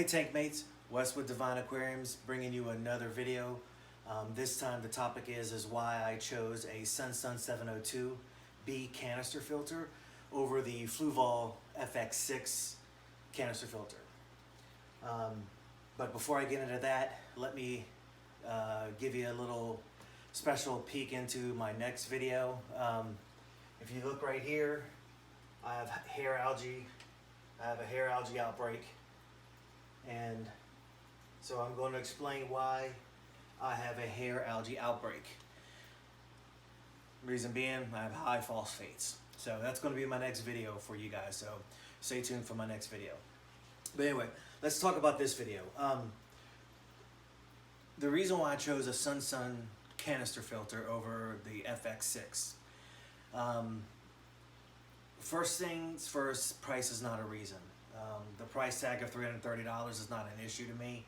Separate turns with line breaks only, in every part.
Hey tank mates, Wes with Divine Aquariums bringing you another video. This time the topic is why I chose a SunSun 702B canister filter over the Fluval FX6 canister filter. But before I get into that, let me give you a little special peek into my next video. If you look right here, I have hair algae. I have a hair algae outbreak. And so I'm going to explain why I have a hair algae outbreak. Reason being, I have high phosphates. So that's going to be my next video for you guys. So stay tuned for my next video. But anyway, let's talk about this video. The reason why I chose a SunSun canister filter over the FX6. First things first, price is not a reason. The price tag of $330 is not an issue to me,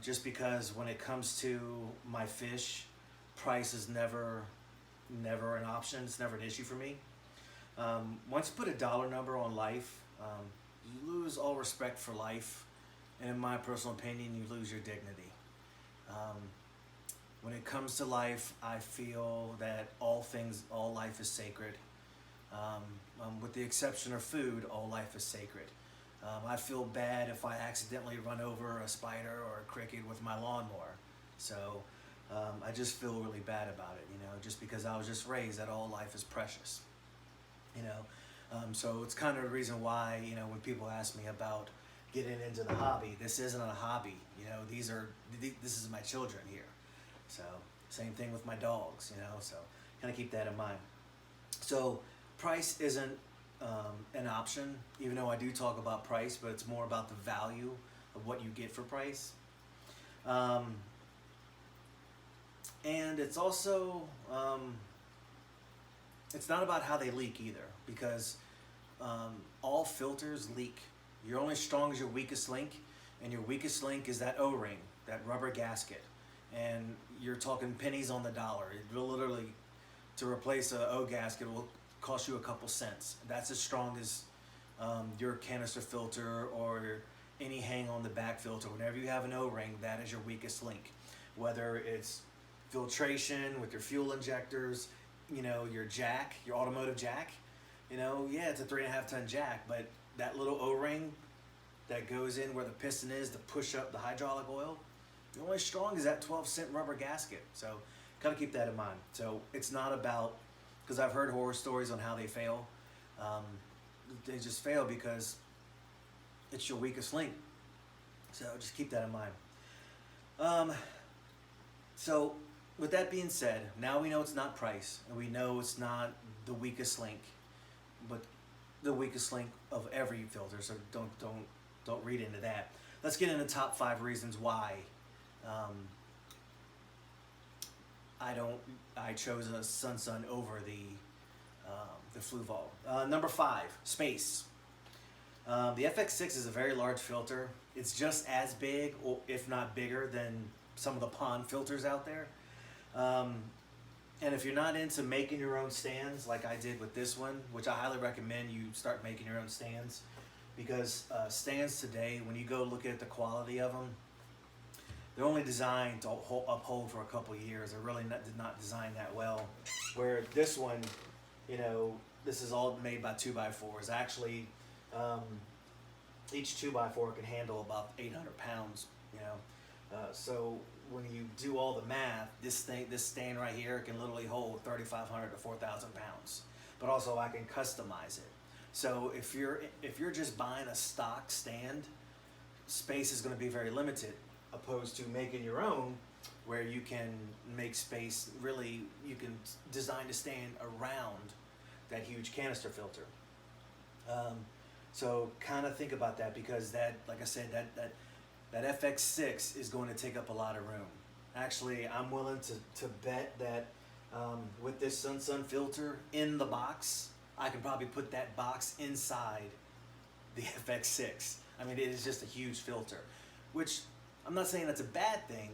just because when it comes to my fish, price is never an option. It's never an issue for me. Once you put a dollar number on life, you lose all respect for life, and in my personal opinion, you lose your dignity. When it comes to life, I feel that all life is sacred. With the exception of food, all life is sacred. I feel bad if I accidentally run over a spider or a cricket with my lawnmower. So I just feel really bad about it, just because I was just raised that all life is precious. So it's kind of the reason why, when people ask me about getting into the hobby, this isn't a hobby. This is my children here. So same thing with my dogs, so kind of keep that in mind. So price isn't an option, even though I do talk about price, but it's more about the value of what you get for price. And it's also, it's not about how they leak either, because all filters leak. You're only strong as your weakest link, and your weakest link is that O-ring, that rubber gasket. And you're talking pennies on the dollar. It will literally, to replace a O gasket will cost you a couple cents. That's as strong as your canister filter or any hang on the back filter. Whenever you have an O-ring, that is your weakest link. Whether it's filtration with your fuel injectors, your jack, your automotive jack, yeah, it's a 3.5 ton jack, but that little O-ring that goes in where the piston is to push up the hydraulic oil, you're only strong as that 12-cent rubber gasket. So gotta keep that in mind. So it's not about, because I've heard horror stories on how they fail. They just fail because it's your weakest link. So just keep that in mind. So with that being said, now we know it's not price, and we know it's not the weakest link, but the weakest link of every filter. So don't read into that. Let's get into top 5 reasons why I chose a SunSun over the Fluval. Number 5, space. The FX6 is a very large filter. It's just as big, or if not bigger, than some of the pond filters out there. And if you're not into making your own stands like I did with this one, which I highly recommend you start making your own stands, because stands today, when you go look at the quality of them, they're only designed to uphold for a couple of years. They're really did not designed that well. Where this one, this is all made by 2x4s. Actually, each 2x4 can handle about 800 pounds. So when you do all the math, this stand right here can literally hold 3,500 to 4,000 pounds. But also I can customize it. So if you're just buying a stock stand, space is going to be very limited, opposed to making your own, where you can make space. Really, you can design to stand around that huge canister filter. So kind of think about that, because that, like I said, that FX6 is going to take up a lot of room. Actually, I'm willing to bet that with this SunSun filter in the box, I can probably put that box inside the FX6. I mean, it is just a huge filter, which I'm not saying that's a bad thing,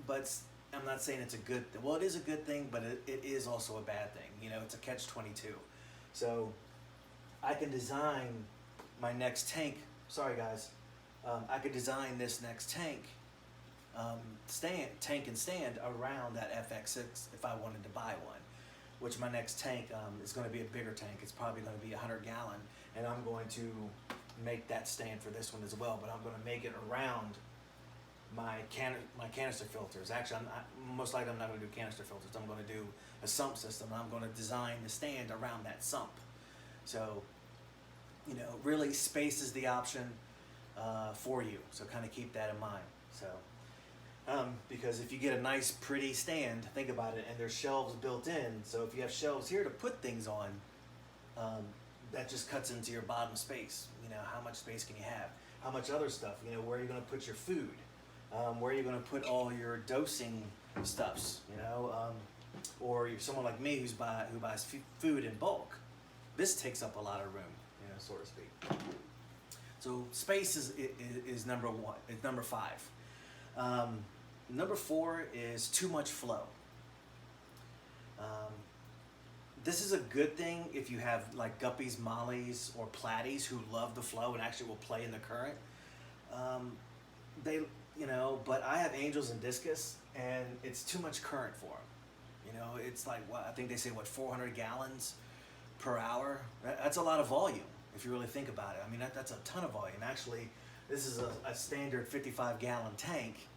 but I'm not saying it's a good thing. Well, it is a good thing, but it is also a bad thing. It's a catch-22. So I can design my next tank. Sorry, guys. I could design this next tank tank and stand around that FX6 if I wanted to buy one. Which my next tank is going to be a bigger tank. It's probably going to be 100 gallon, and I'm going to make that stand for this one as well. But I'm going to make it around my canister filters. Actually, most likely I'm not going to do canister filters. I'm going to do a sump system. And I'm going to design the stand around that sump. So, you know, really space is the option for you. So kind of keep that in mind. So. Because if you get a nice pretty stand, think about it, and there's shelves built in, so if you have shelves here to put things on, that just cuts into your bottom space. You know, how much space can you have? How much other stuff? You know, where are you going to put your food? Where are you going to put all your dosing stuffs? You know, or you're someone like me who buys food in bulk. This takes up a lot of room, you know, so to speak. So space is number one. It's number 5. Number 4 is too much flow. This is a good thing if you have like Guppies, Mollies, or Platies who love the flow and actually will play in the current. But I have Angels and Discus, and it's too much current for them. You know, it's like, I think they say 400 gallons per hour. That's a lot of volume if you really think about it. I mean, that's a ton of volume. Actually, this is a standard 55 gallon tank.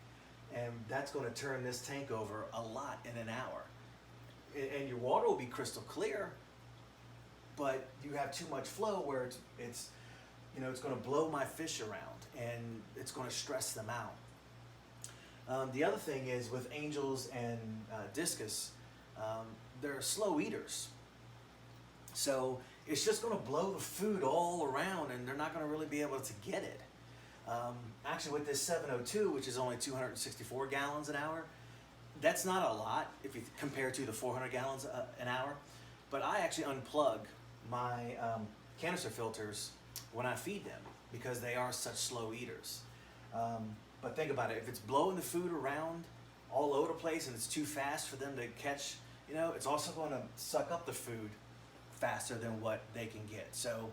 And that's going to turn this tank over a lot in an hour. And your water will be crystal clear, but you have too much flow where it's going to blow my fish around and it's going to stress them out. The other thing is with Angels and Discus, they're slow eaters. So it's just going to blow the food all around and they're not going to really be able to get it. Actually, with this 702, which is only 264 gallons an hour, that's not a lot if you compare to the 400 gallons an hour. But I actually unplug my canister filters when I feed them because they are such slow eaters. But think about it, if it's blowing the food around all over the place and it's too fast for them to catch, you know, it's also going to suck up the food faster than what they can get. So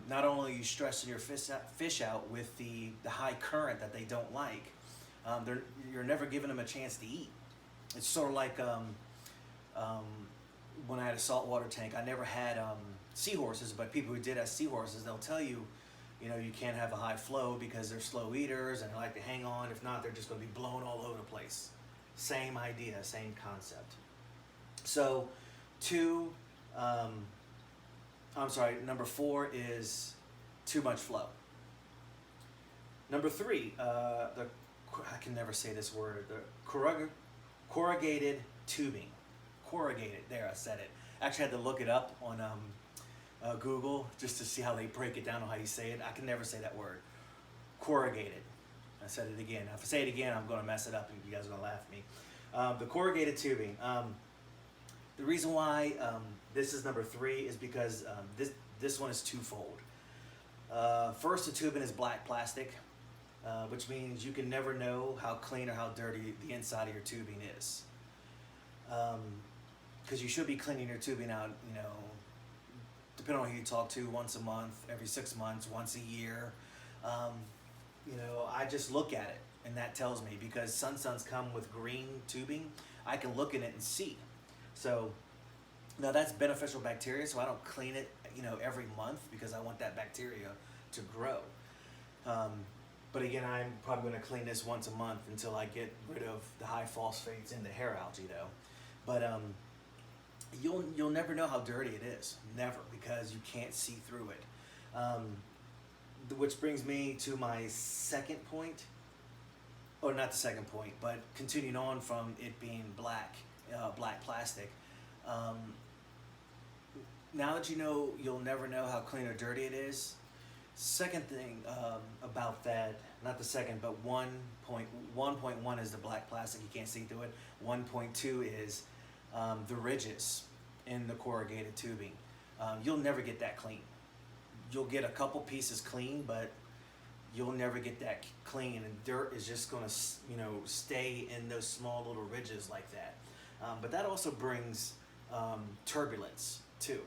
not only are you stressing your fish out with the high current that they don't like, you're never giving them a chance to eat. It's sort of like when I had a saltwater tank, I never had seahorses, but people who did have seahorses, they'll tell you, you know, you can't have a high flow because they're slow eaters and they like to hang on. If not, they're just going to be blown all over the place. Same idea, same concept. So, number 4 is too much flow. Number 3, I can never say this word, the corrugated tubing. Corrugated, there, I said it. Actually had to look it up on Google just to see how they break it down or how you say it. I can never say that word. Corrugated. I said it again. If I say it again, I'm going to mess it up and you guys are going to laugh at me. The corrugated tubing. The reason why this is number 3 is because this one is twofold. First, the tubing is black plastic, which means you can never know how clean or how dirty the inside of your tubing is. Because you should be cleaning your tubing out, you know, depending on who you talk to, once a month, every 6 months, once a year. You know, I just look at it, and that tells me, because SunSun's come with green tubing, I can look in it and see. So now that's beneficial bacteria, so I don't clean it, you know, every month because I want that bacteria to grow. But again, I'm probably going to clean this once a month until I get rid of the high phosphates and the hair algae, though. But you'll never know how dirty it is, never, because you can't see through it. Which brings me to my second point, or not the second point, but continuing on from it being black plastic. Now that you know, you'll never know how clean or dirty it is. Second thing about that, not the second, but 1.1 is the black plastic, you can't see through it. 1.2 is the ridges in the corrugated tubing. You'll never get that clean. You'll get a couple pieces clean, but you'll never get that clean, and dirt is just going to, you know, stay in those small little ridges like that. But that also brings turbulence too.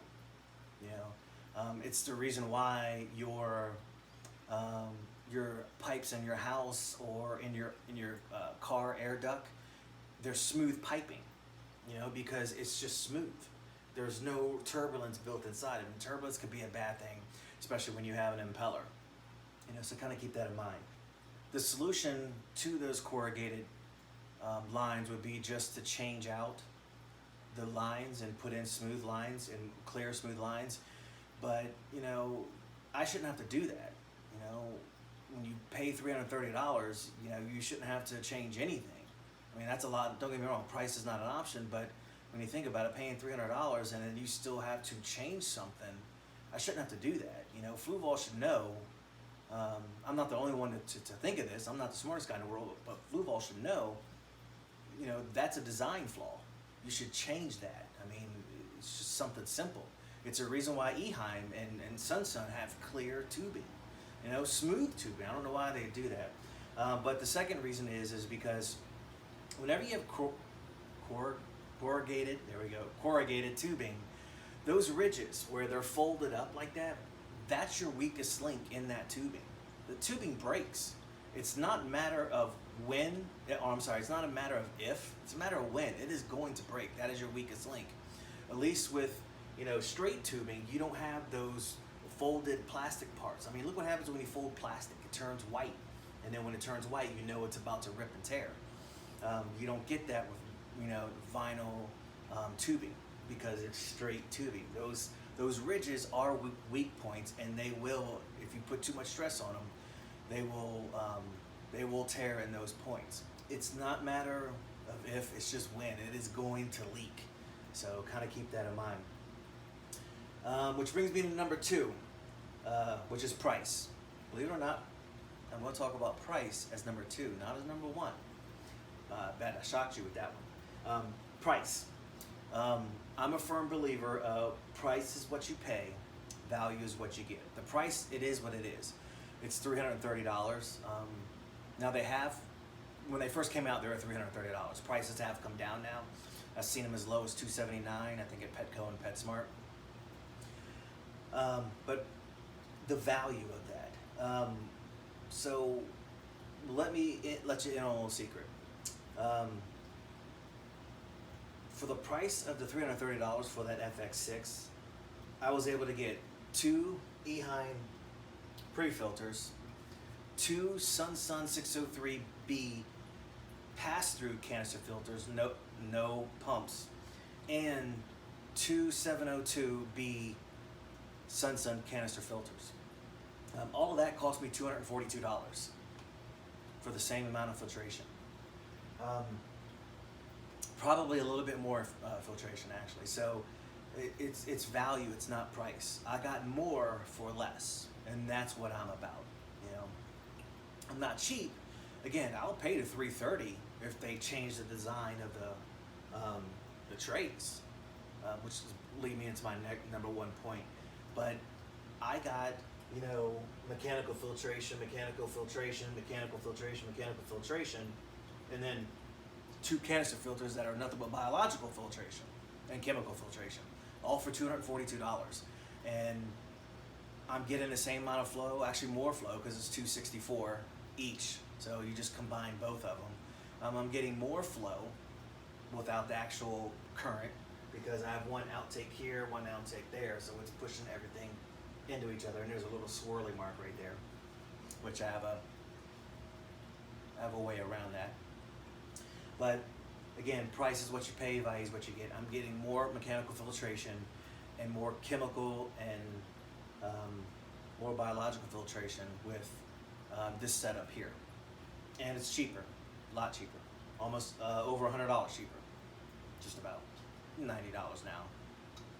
You know, it's the reason why your your pipes in your house or in your car air duct, they're smooth piping, you know, because it's just smooth. There's no turbulence built inside. And turbulence could be a bad thing, especially when you have an impeller. You know, so kind of keep that in mind. The solution to those corrugated lines would be just to change out the lines and put in smooth lines and clear smooth lines. But, you know, I shouldn't have to do that. You know, when you pay $330, you know, you shouldn't have to change anything. I mean, that's a lot. Don't get me wrong, price is not an option, but when you think about it, paying $300 and then you still have to change something, I shouldn't have to do that. You know, Fluval should know. I'm not the only one to think of this. I'm not the smartest guy in the world, but Fluval should know, you know, that's a design flaw. You should change that. I mean, it's just something simple. It's a reason why Eheim and SunSun have clear tubing, you know, smooth tubing. I don't know why they do that. But the second reason is because whenever you have corrugated tubing, those ridges where they're folded up like that, that's your weakest link in that tubing. The tubing breaks. It's not a matter of when, or I'm sorry, it's not a matter of if, it's a matter of when. It is going to break. That is your weakest link. At least with, you know, straight tubing, you don't have those folded plastic parts. I mean, look what happens when you fold plastic. It turns white. And then when it turns white, you know it's about to rip and tear. You don't get that with, you know, vinyl tubing because it's straight tubing. Those ridges are weak points, and they will, if you put too much stress on them, they will tear in those points. It's not a matter of if, it's just when. It is going to leak. So kind of keep that in mind. Which brings me to number 2, which is price. Believe it or not, I'm going to talk about price as number 2, not as number 1. Bet I shocked you with that one. Price. I'm a firm believer of price is what you pay, value is what you get. The price, it is what it is. It's $330. Now they have, when they first came out, they were $330. Prices have come down now. I've seen them as low as $279, I think at Petco and PetSmart. But the value of that. So let me let you in on a little secret. For the price of the $330 for that FX6, I was able to get 2 Eheim pre-filters, 2 SunSun 603B pass-through canister filters, no pumps, and 2 702B SunSun canister filters. All of that cost me $242 for the same amount of filtration. Probably a little bit more filtration actually. So it's value, it's not price. I got more for less, and that's what I'm about. You know, I'm not cheap. Again, I'll pay the $330 if they change the design of the trays, which lead me into my number 1 point. But I got, you know, mechanical filtration, and then 2 canister filters that are nothing but biological filtration and chemical filtration, all for $242. And I'm getting the same amount of flow, actually more flow, because it's 264 each. So you just combine both of them. I'm getting more flow without the actual current because I have one outtake here, one outtake there. So it's pushing everything into each other. And there's a little swirly mark right there, which I have a way around that. But again, price is what you pay, value is what you get. I'm getting more mechanical filtration and more chemical and more biological filtration with this setup here. And it's cheaper, a lot cheaper, almost over $100 cheaper, just about $90 now,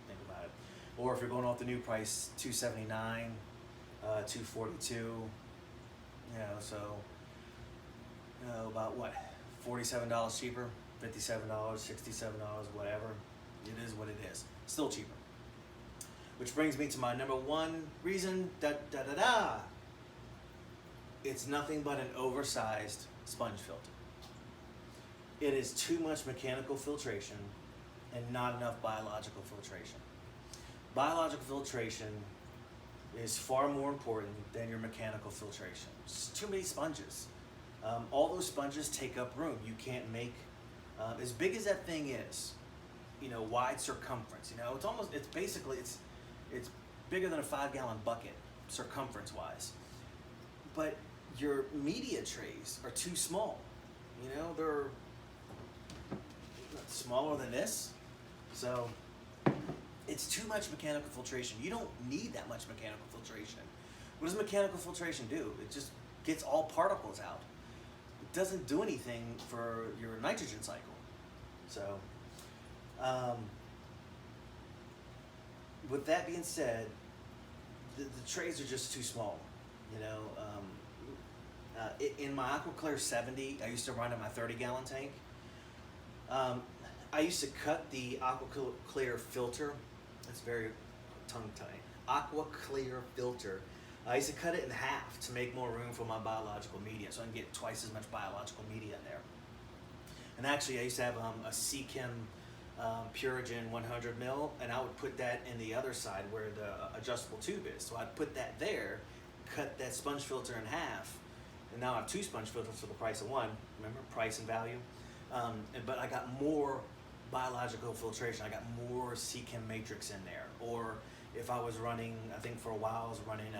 think about it. Or if you're going off the new price, $279, $242, you know, so, you know, about what? $47 cheaper, $57, $67, whatever. It is what it is. Still cheaper. Which brings me to my number 1 reason. It's nothing but an oversized sponge filter. It is too much mechanical filtration and not enough biological filtration. Biological filtration is far more important than your mechanical filtration. It's too many sponges. All those sponges take up room. You can't make, as big as that thing is, you know, wide circumference. You know, it's basically, it's bigger than a 5-gallon bucket, circumference-wise. But your media trays are too small. You know, they're smaller than this. So it's too much mechanical filtration. You don't need that much mechanical filtration. What does mechanical filtration do? It just gets all particles out. It doesn't do anything for your nitrogen cycle. So, with that being said, the trays are just too small. You know, in my AquaClear 70, I used to run in my 30-gallon tank. I used to cut the AquaClear filter. It's very tongue-tied. AquaClear filter. I used to cut it in half to make more room for my biological media, so I can get twice as much biological media in there. And actually, I used to have a Seachem Purigen 100 mil, and I would put that in the other side where the adjustable tube is. So I'd put that there, cut that sponge filter in half, and now I have 2 sponge filters for the price of 1. Remember, price and value. But I got more biological filtration. I got more Seachem matrix in there. Or if I was running, I think for a while I was running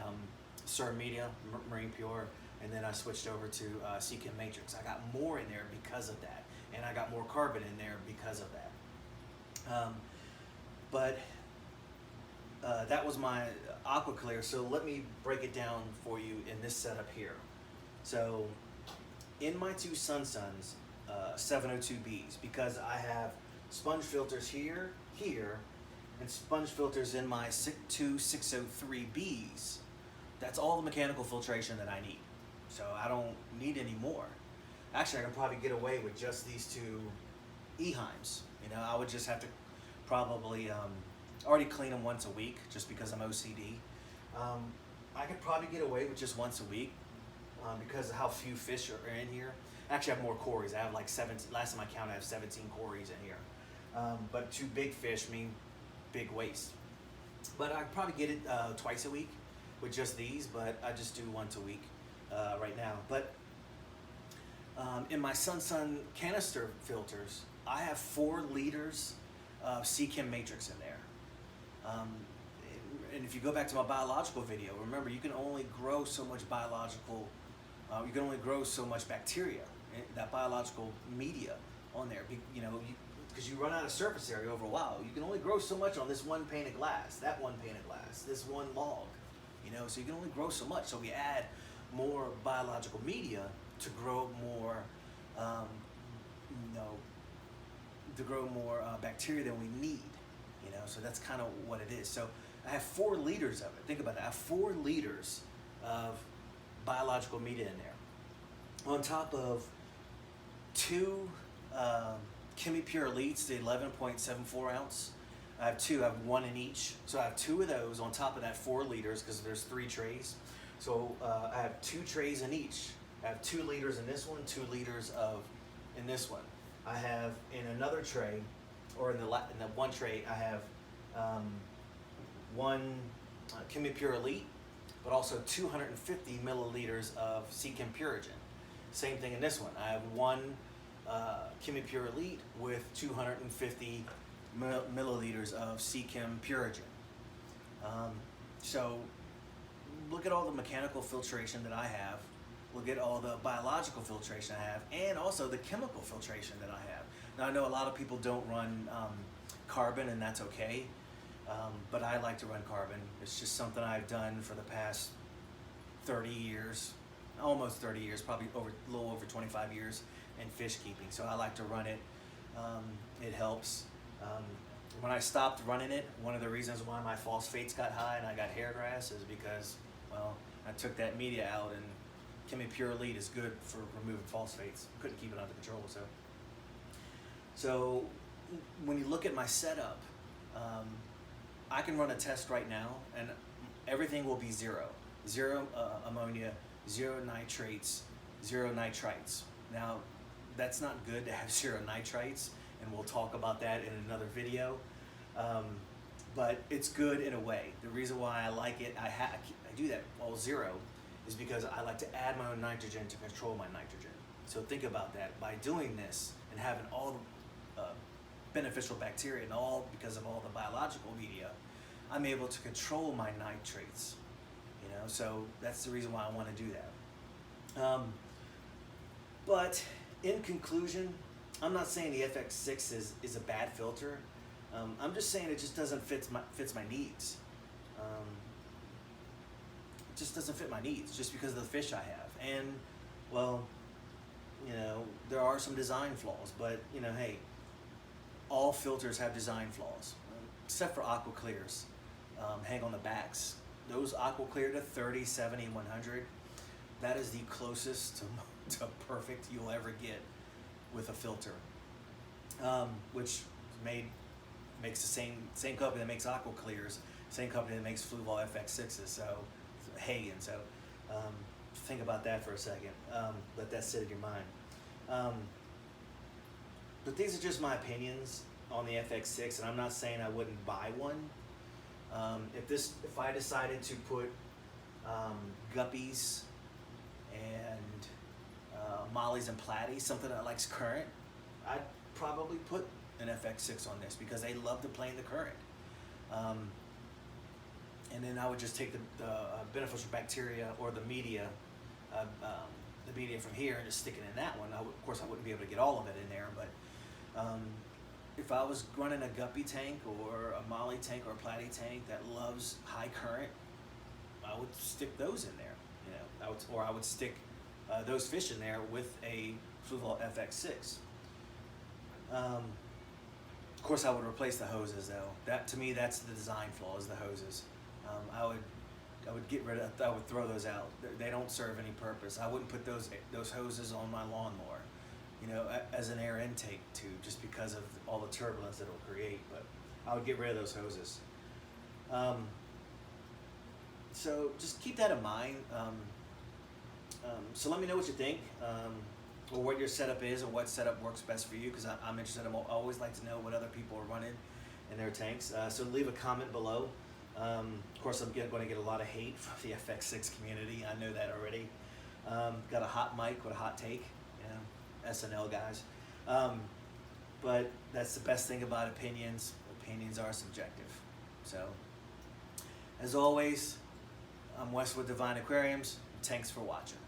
CERN Media, Marine Pure, and then I switched over to Seachem matrix. I got more in there because of that, and I got more carbon in there because of that. That was my AquaClear. So let me break it down for you in this setup here. So in my 2 SunSuns 702Bs, because I have sponge filters here, and sponge filters in my 2 603Bs, that's all the mechanical filtration that I need. So I don't need any more. Actually, I can probably get away with just these 2 Eheims. You know, I would just have to probably already clean them once a week, just because I'm OCD. I could probably get away with just once a week because of how few fish are in here. Actually, I have more cories. I have like 17. Last time I counted, I have 17 cories in here. But 2 big fish mean big waste. But I probably get it twice a week with just these, but I just do once a week right now. But in my SunSun canister filters, I have 4 liters of Seachem matrix in there. And if you go back to my biological video, remember, you can only grow so much biological, you can only grow so much bacteria, that biological media on there, you know, because you run out of surface area over a while. You can only grow so much on this 1 pane of glass, that 1 pane of glass, this 1 log, you know, so you can only grow so much. So we add more biological media to grow more, you know, to grow more bacteria than we need, you know, so that's kind of what it is. So I have 4 liters of it. Think about that. I have 4 liters of biological media in there, on top of 2 ChemiPure Elites, the 11.74 ounce. I have 2. I have 1 in each. So I have 2 of those on top of that 4 liters, because there's 3 trays. So I have 2 trays in each. I have 2 liters in this one, 2 liters in this one. I have in another tray, or in the 1 tray, I have 1 ChemiPure Elite, but also 250 milliliters of Seachem Purigen. Same thing in this one. I have 1 ChemiPure Elite with 250 milliliters of Seachem Purigen. So look at all the mechanical filtration that I have. Look at all the biological filtration I have, and also the chemical filtration that I have. Now, I know a lot of people don't run carbon, and that's okay, but I like to run carbon. It's just something I've done for the past 30 years, almost 30 years, probably a little over 25 years in fish keeping. So I like to run it. It helps. When I stopped running it, one of the reasons why my phosphates got high and I got hair grass is because, well, I took that media out, and ChemiPure Elite is good for removing phosphates. Couldn't keep it under control. So when you look at my setup, I can run a test right now, and everything will be 0. 0 ammonia, 0 nitrates, 0 nitrites. Now, that's not good to have 0 nitrites, and we'll talk about that in another video. but it's good in a way. The reason why I like it, I do that all zero, is because I like to add my own nitrogen to control my nitrogen. So think about that. By doing this and having all the beneficial bacteria and all, because of all the biological media, I'm able to control my nitrates. You know, so that's the reason why I want to do that. But in conclusion, I'm not saying the FX6 is a bad filter. I'm just saying it just doesn't fits my needs. It just doesn't fit my needs just because of the fish I have. And well, you know, there are some design flaws, but you know, hey, all filters have design flaws, except for aqua clears. Hang on the backs. Those aqua clear to 30, 70, 100, that is the closest to perfect you'll ever get with a filter, which makes the same company that makes aqua clears, same company that makes Fluval FX6s. So Hagen. So think about that for a second. Let that sit in your mind. But these are just my opinions on the FX6, and I'm not saying I wouldn't buy one. If I decided to put Guppies and Mollies and Platy, something that likes current, I'd probably put an FX6 on this because they love to play in the current. And then I would just take the beneficial bacteria or the media from here and just stick it in that one. Of course, I wouldn't be able to get all of it in there, but if I was running a Guppy tank or a Molly tank or a Platy tank that loves high current, I would stick those in there. You know, I would stick those fish in there with a Fluval FX6. Of course, I would replace the hoses though. That to me, that's the design flaw, is the hoses. I would get rid of. I would throw those out. They don't serve any purpose. I wouldn't put those hoses on my lawnmower, you know, as an air intake tube, just because of all the turbulence that it'll create. But I would get rid of those hoses. So just keep that in mind. So let me know what you think, or what your setup is, or what setup works best for you, because I'm interested. I always like to know what other people are running in their tanks. So leave a comment below. Of course, I'm going to get a lot of hate from the FX6 community. I know that already. Got a hot mic with a hot take, you know, SNL guys. But that's the best thing about opinions. Opinions are subjective. So, as always, I'm Wes with Divine Aquariums. Thanks for watching.